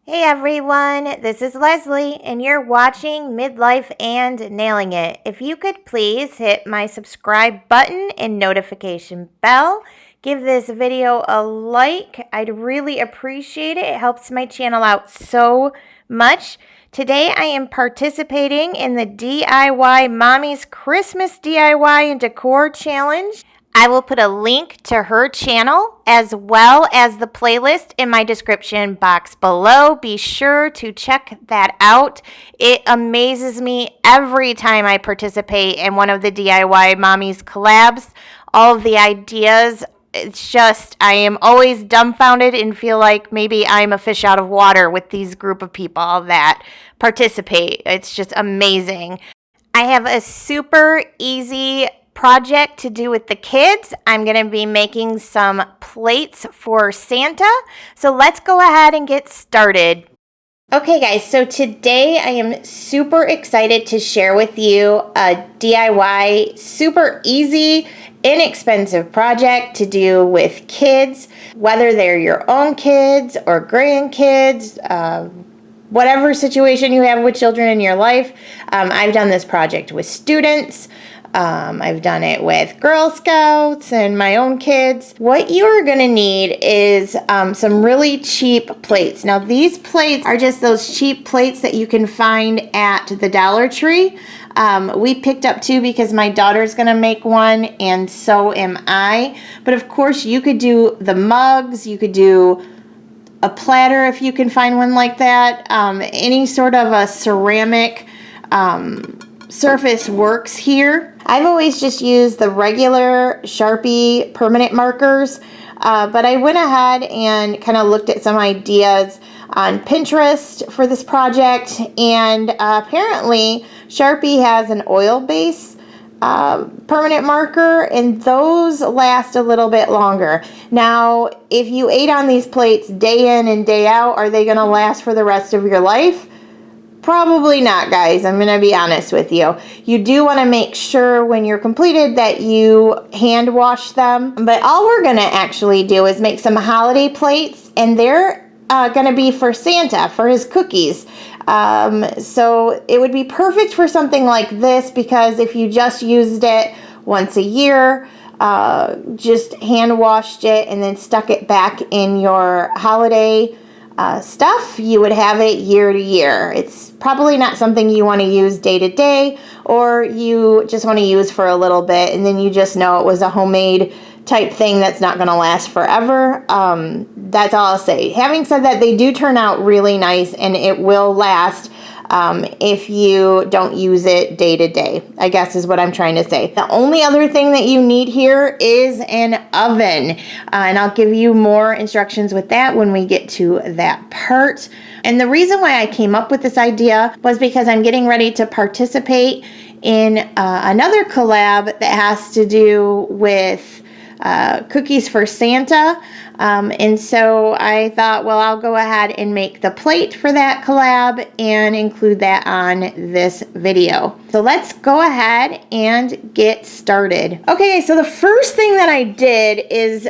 Hey everyone, this is Leslie, and you're watching Midlife and Nailing It. If you could please hit my subscribe button and notification bell, give this video a like. I'd really appreciate it. It helps my channel out so much. Today I am participating in the DIY Mommy's Christmas DIY and Decor Challenge. I will put a link to her channel as well as the playlist in my description box below. Be sure to check that out. It amazes me every time I participate in one of the DIY Mommies collabs. All of the ideas, it's just, I am always dumbfounded and feel like maybe I'm a fish out of water with these group of people that participate. It's just amazing. I have a super easy project to do with the kids. I'm going to be making some plates for Santa. So let's go ahead and get started. Okay guys, so today I am super excited to share with you a DIY, super easy, inexpensive project to do with kids, whether they're your own kids or grandkids, whatever situation you have with children in your life. I've done this project with students. I've done it with Girl Scouts and my own kids. What you're gonna need is some really cheap plates. Now these plates are just those cheap plates that you can find at the Dollar Tree. We picked up two because my daughter's gonna make one and so am I. But of course you could do the mugs, you could do a platter if you can find one like that. Any sort of a ceramic surface works here. I've always just used the regular Sharpie permanent markers, but I went ahead and kind of looked at some ideas on Pinterest for this project, and apparently Sharpie has an oil-based permanent marker, and those last a little bit longer. Now, if you ate on these plates day in and day out, are they going to last for the rest of your life? Probably not, guys. I'm going to be honest with you. You do want to make sure when you're completed that you hand wash them. But all we're going to actually do is make some holiday plates, and they're going to be for Santa, for his cookies. So it would be perfect for something like this, because if you just used it once a year, just hand washed it and then stuck it back in your holiday stuff, you would have it year to year. It's probably not something you want to use day to day, or you just want to use for a little bit and then you just know it was a homemade type thing that's not going to last forever. That's all I'll say. Having said that, they do turn out really nice and it will last if you don't use it day to day, I guess is what I'm trying to say. The only other thing that you need here is an oven, and I'll give you more instructions with that when we get to that part. And the reason why I came up with this idea was because I'm getting ready to participate in another collab that has to do with cookies for Santa. And so I thought, well, I'll go ahead and make the plate for that collab and include that on this video. So let's go ahead and get started. Okay, so the first thing that I did is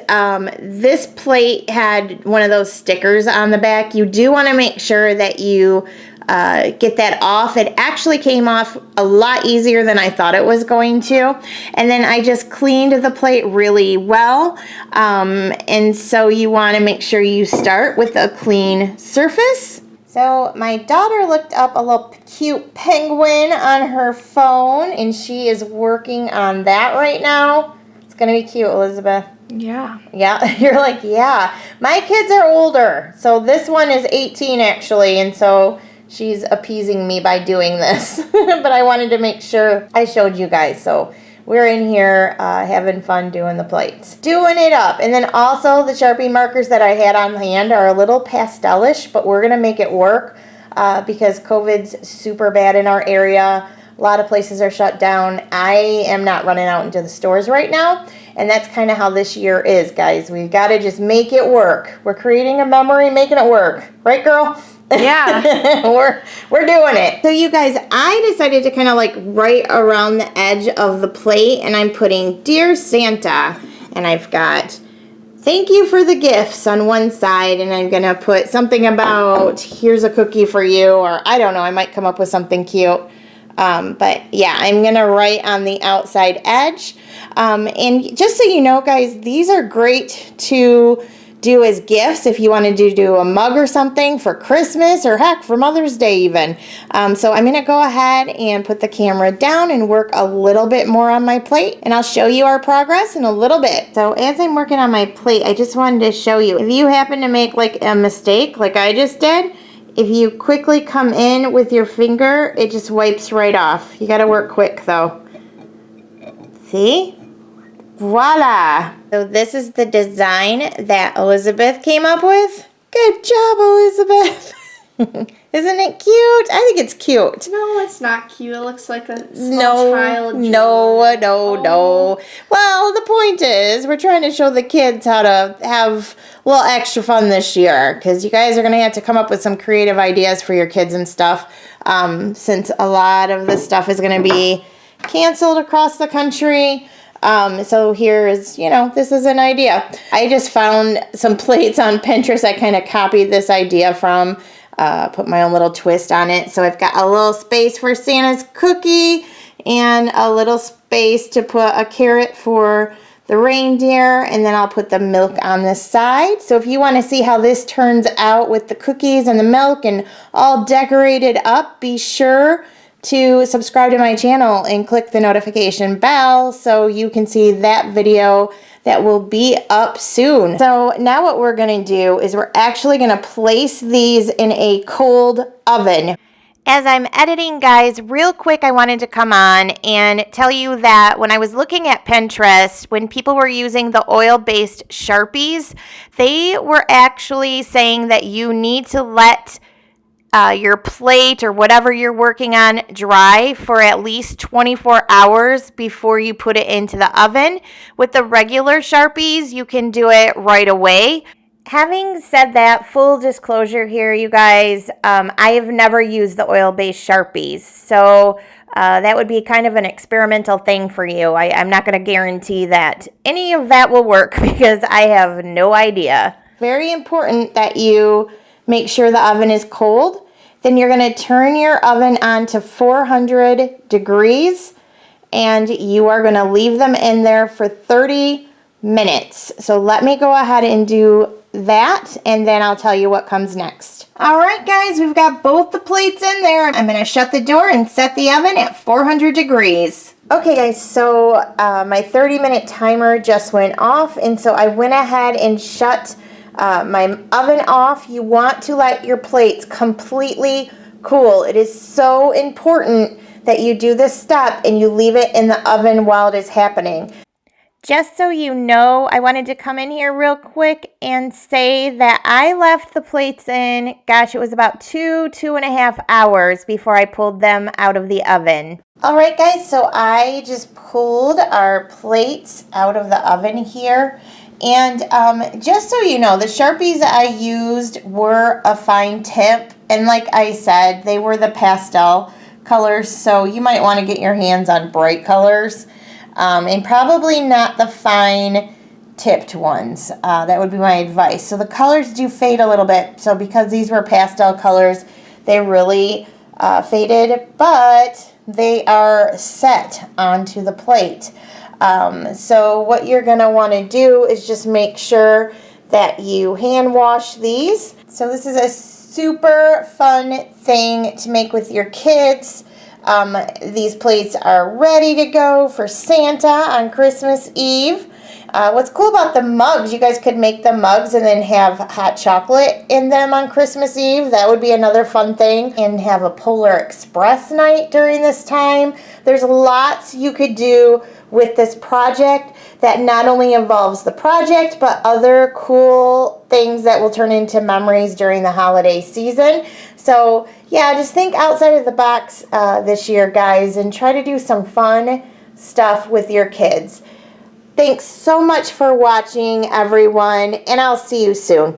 this plate had one of those stickers on the back. You do want to make sure that you get that off. It actually came off a lot easier than I thought it was going to. And then I just cleaned the plate really well. And so you want to make sure you start with a clean surface. So my daughter looked up a little cute penguin on her phone, and she is working on that right now. It's going to be cute, Elizabeth. Yeah. Yeah, you're like, yeah. My kids are older. So this one is 18 actually, and so she's appeasing me by doing this, but I wanted to make sure I showed you guys. So we're in here having fun doing the plates, doing it up. And then also the Sharpie markers that I had on hand are a little pastelish, but we're going to make it work because COVID's super bad in our area. A lot of places are shut down. I am not running out into the stores right now. And that's kind of how this year is, guys. We've got to just make it work. We're creating a memory, making it work. Right, girl? Yeah. we're doing it. So you guys, I decided to kind of like right around the edge of the plate, and I'm putting Dear Santa, and I've got thank you for the gifts on one side, and I'm going to put something about, here's a cookie for you, or I don't know, I might come up with something cute. But yeah, I'm going to write on the outside edge. And just so you know, guys, these are great to do as gifts if you wanted to do a mug or something for Christmas, or heck, for Mother's Day even. So I'm going to go ahead and put the camera down and work a little bit more on my plate, and I'll show you our progress in a little bit. So as I'm working on my plate, I just wanted to show you, if you happen to make like a mistake like I just did, if you quickly come in with your finger, it just wipes right off. You got to work quick though. See? Voila! So this is the design that Elizabeth came up with. Good job, Elizabeth! Isn't it cute? I think it's cute. No, it's not cute. It looks like a small child. No. Well, the point is, we're trying to show the kids how to have a little extra fun this year, because you guys are going to have to come up with some creative ideas for your kids and stuff, since a lot of this stuff is going to be canceled across the country. So here is, this is an idea. I just found some plates on Pinterest I kind of copied this idea from. Put my own little twist on it. So I've got a little space for Santa's cookie and a little space to put a carrot for the reindeer, and then I'll put the milk on the side. So if you want to see how this turns out with the cookies and the milk and all decorated up, be sure to subscribe to my channel and click the notification bell so you can see that video that will be up soon. So now what we're going to do is we're actually going to place these in a cold oven. As I'm editing, guys, real quick, I wanted to come on and tell you that when I was looking at Pinterest, when people were using the oil-based Sharpies, they were actually saying that you need to let your plate or whatever you're working on dry for at least 24 hours before you put it into the oven. With the regular Sharpies, you can do it right away. Having said that, full disclosure here, you guys, I have never used the oil-based Sharpies, so that would be kind of an experimental thing for you. I'm not going to guarantee that any of that will work because I have no idea. Very important that you make sure the oven is cold. Then you're going to turn your oven on to 400 degrees, and you are going to leave them in there for 30 minutes. So let me go ahead and do that, and then I'll tell you what comes next. All right, guys, we've got both the plates in there. I'm going to shut the door and set the oven at 400 degrees. Okay, guys, so my 30-minute timer just went off, and so I went ahead and shut my oven off. You want to let your plates completely cool. It is so important that you do this step and you leave it in the oven while it is happening. Just so you know, I wanted to come in here real quick and say that I left the plates in, gosh, it was about 2.5 hours before I pulled them out of the oven. All right, guys, so I just pulled our plates out of the oven here. And just so you know, the Sharpies I used were a fine tip. And like I said, they were the pastel colors. So you might want to get your hands on bright colors. And probably not the fine tipped ones. That would be my advice. So the colors do fade a little bit. So because these were pastel colors, they really faded. But they are set onto the plate. So what you're going to want to do is just make sure that you hand wash these. So this is a super fun thing to make with your kids. These plates are ready to go for Santa on Christmas Eve. What's cool about the mugs, you guys could make the mugs and then have hot chocolate in them on Christmas Eve. That would be another fun thing. And have a Polar Express night during this time. There's lots you could do with this project that not only involves the project, but other cool things that will turn into memories during the holiday season. So yeah, just think outside of the box this year, guys, and try to do some fun stuff with your kids. Thanks so much for watching, everyone, and I'll see you soon.